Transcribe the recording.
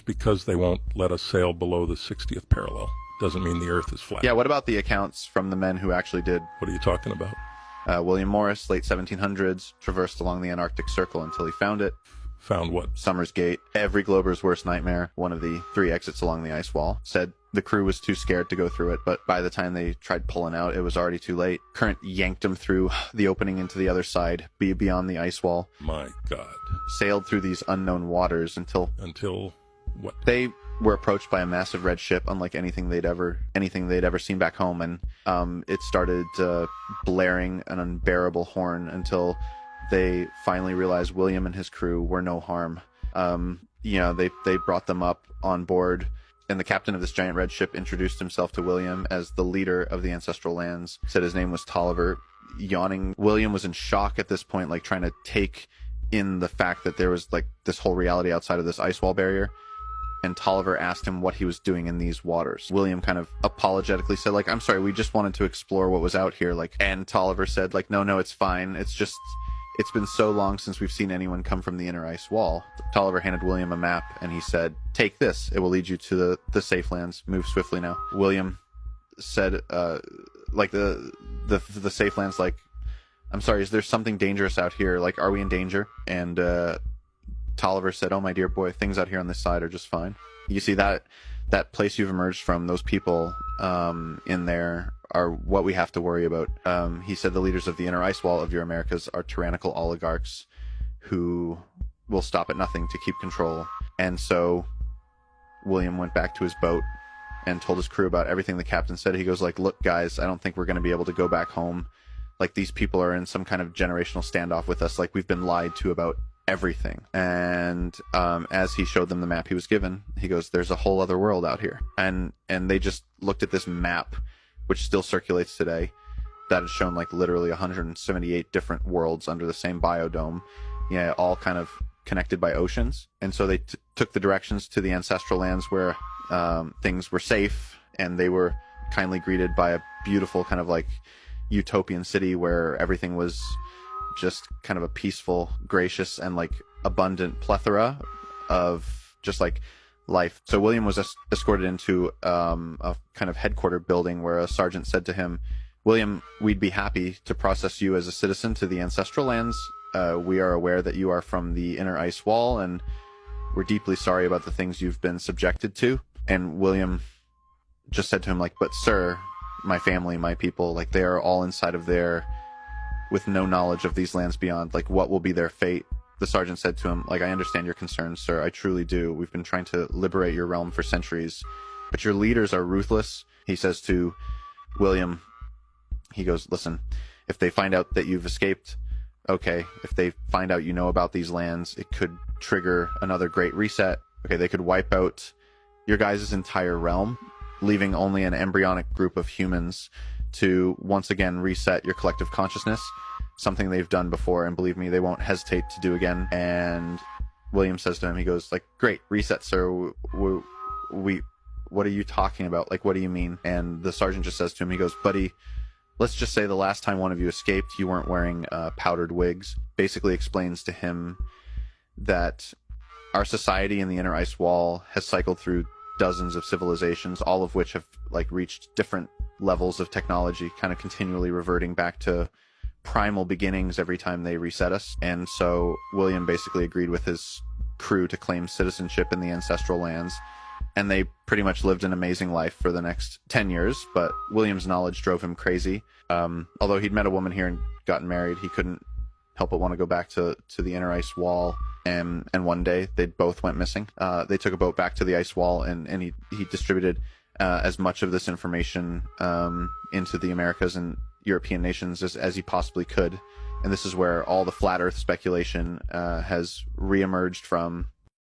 because they won't let us sail below the 60th parallel. Doesn't mean the Earth is flat. Yeah, what about the accounts from the men who actually did? What are you talking about? William Morris, late 1700s, traversed along the Antarctic Circle until he found it. Found what? Summer's Gate, every Glober's worst nightmare, one of the 3 exits along the ice wall. Said the crew was too scared to go through it, but by the time they tried pulling out, it was already too late. Current yanked them through the opening into the other side, beyond the ice wall. My God. Sailed through these unknown waters until what? They were approached by a massive red ship, unlike anything they'd ever seen back home, and it started blaring an unbearable horn until they finally realized William and his crew were no harm. They brought them up on board, and the captain of this giant red ship introduced himself to William as the leader of the ancestral lands, said his name was Tolliver. Yawning, William was in shock at this point, like trying to take in the fact that there was like this whole reality outside of this ice wall barrier. And Tolliver asked him what he was doing in these waters. William kind of apologetically said, like, I'm sorry, we just wanted to explore what was out here. And Tolliver said, like, no, it's fine. It's been so long since we've seen anyone come from the inner ice wall. Tolliver handed William a map, and he said, take this. It will lead you to the safe lands. Move swiftly now. William said, the safe lands, like, I'm sorry, is there something dangerous out here? Like, are we in danger? And Tolliver said, oh, my dear boy, things out here on this side are just fine. You see, that place you've emerged from, those people in there are what we have to worry about. He said the leaders of the inner ice wall of your Americas are tyrannical oligarchs who will stop at nothing to keep control. And so William went back to his boat and told his crew about everything the captain said. He goes like, look, guys, I don't think we're going to be able to go back home. Like, these people are in some kind of generational standoff with us. Like, we've been lied to about everything. And as he showed them the map he was given, he goes, there's a whole other world out here. And they just looked at this map, which still circulates today, that had shown like literally 178 different worlds under the same biodome, all kind of connected by oceans. And so they took the directions to the ancestral lands where things were safe, and they were kindly greeted by a beautiful kind of like utopian city where everything was just kind of a peaceful, gracious, and like abundant plethora of just like life. So William was escorted into a kind of headquarter building where a sergeant said to him, William, we'd be happy to process you as a citizen to the ancestral lands. We are aware that you are from the inner ice wall, and we're deeply sorry about the things you've been subjected to. And William just said to him, like, but sir, my family, my people, like, they are all inside of there with no knowledge of these lands beyond. Like, what will be their fate? The sergeant said to him, like, I understand your concerns, sir. I truly do. We've been trying to liberate your realm for centuries, but your leaders are ruthless. He says to William, he goes, listen, if they find out that you've escaped, okay. If they find out you know about these lands, it could trigger another great reset. Okay, they could wipe out your guys' entire realm, leaving only an embryonic group of humans to once again reset your collective consciousness, something they've done before, and believe me, they won't hesitate to do again. And William says to him, he goes like, great, reset, sir. We what are you talking about? Like, what do you mean? And the sergeant just says to him, he goes, buddy, let's just say the last time one of you escaped, you weren't wearing powdered wigs. Basically explains to him that our society in the inner ice wall has cycled through dozens of civilizations, all of which have like reached different levels of technology, kind of continually reverting back to primal beginnings every time they reset us. And so William basically agreed with his crew to claim citizenship in the ancestral lands, and they pretty much lived an amazing life for the next 10 years. But William's knowledge drove him crazy. Although he'd met a woman here and gotten married, he couldn't help but want to go back to the inner ice wall. And one day they both went missing. They took a boat back to the ice wall, and he distributed as much of this information into the Americas and European nations as he possibly could. And this is where all the flat earth speculation has reemerged from,